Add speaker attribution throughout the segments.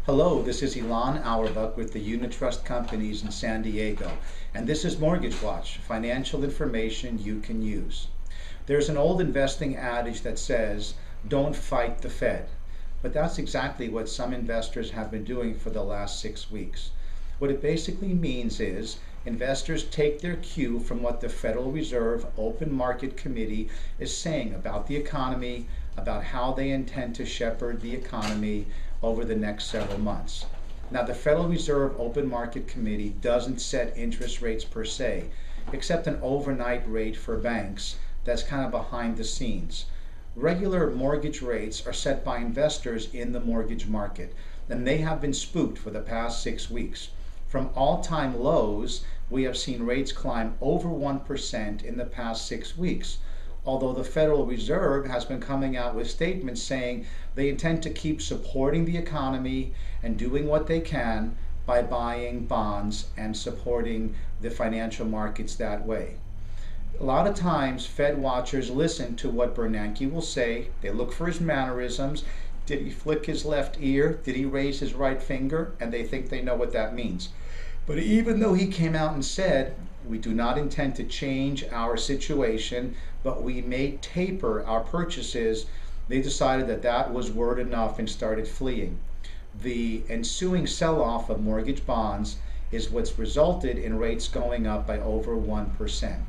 Speaker 1: Hello, this is Elon Auerbach with the Unitrust companies in San Diego, and this is Mortgage Watch, financial information you can use. There's an old investing adage that says, don't fight the Fed. But that's exactly what some investors have been doing for the last 6 weeks. What it basically means is investors take their cue from what the Federal Reserve Open Market Committee is saying about the economy, about how they intend to shepherd the economy over the next several months. Now, the Federal Reserve Open Market Committee doesn't set interest rates per se, except an overnight rate for banks that's kind of behind the scenes. Regular mortgage rates are set by investors in the mortgage market, and they have been spooked for the past 6 weeks. From all-time lows, we have seen rates climb over 1% in the past 6 weeks, although the Federal Reserve has been coming out with statements saying they intend to keep supporting the economy and doing what they can by buying bonds and supporting the financial markets that way. A lot of times, Fed watchers listen to what Bernanke will say. They look for his mannerisms. Did he flick his left ear? Did he raise his right finger? And they think they know what that means. But even though he came out and said, we do not intend to change our situation, but we may taper our purchases, they decided that that was word enough and started fleeing. The ensuing sell-off of mortgage bonds is what's resulted in rates going up by over 1%.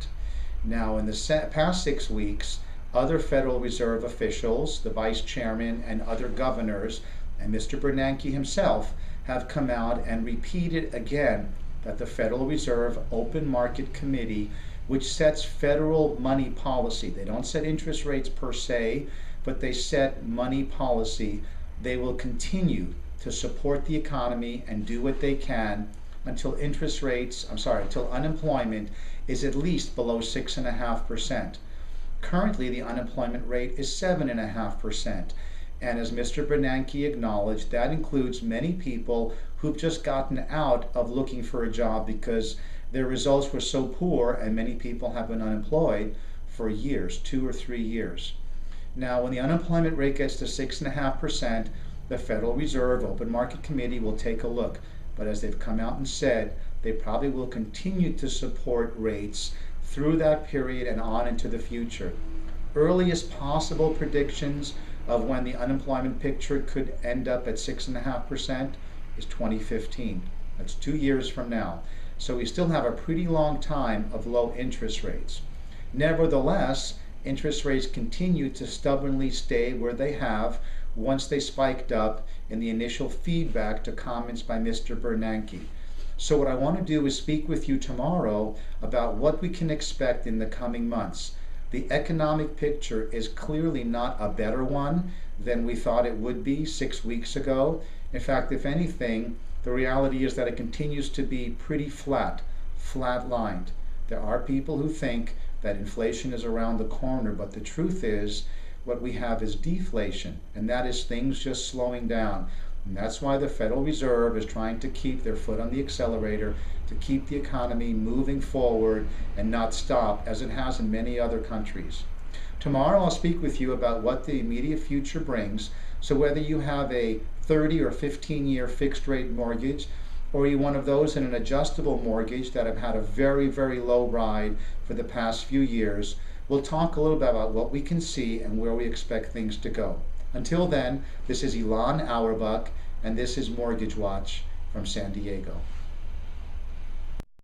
Speaker 1: Now, in the past 6 weeks, other Federal Reserve officials, the vice chairman and other governors, and Mr. Bernanke himself have come out and repeated again that the Federal Reserve Open Market Committee, which sets federal money policy, they don't set interest rates per se, but they set money policy, they will continue to support the economy and do what they can until until unemployment is at least below 6.5%. Currently, the unemployment rate is 7.5%. And as Mr. Bernanke acknowledged, that includes many people who've just gotten out of looking for a job because their results were so poor, and many people have been unemployed for years, 2 or 3 years. Now, when the unemployment rate gets to 6.5%, the Federal Reserve Open Market Committee will take a look. But as they've come out and said, they probably will continue to support rates through that period and on into the future. Earliest possible predictions of when the unemployment picture could end up at 6.5% is 2015. That's 2 years from now. So we still have a pretty long time of low interest rates. Nevertheless, interest rates continue to stubbornly stay where they have once they spiked up in the initial feedback to comments by Mr. Bernanke. So what I want to do is speak with you tomorrow about what we can expect in the coming months. The economic picture is clearly not a better one than we thought it would be 6 weeks ago. In fact, if anything, the reality is that it continues to be pretty flat-lined. There are people who think that inflation is around the corner, but the truth is what we have is deflation, and that is things just slowing down. And that's why the Federal Reserve is trying to keep their foot on the accelerator, to keep the economy moving forward and not stop, as it has in many other countries. Tomorrow I'll speak with you about what the immediate future brings. So whether you have a 30 or 15-year fixed rate mortgage, or you're one of those in an adjustable mortgage that have had a very, very low ride for the past few years, we'll talk a little bit about what we can see and where we expect things to go. Until then, this is Elon Auerbach, and this is Mortgage Watch from San Diego.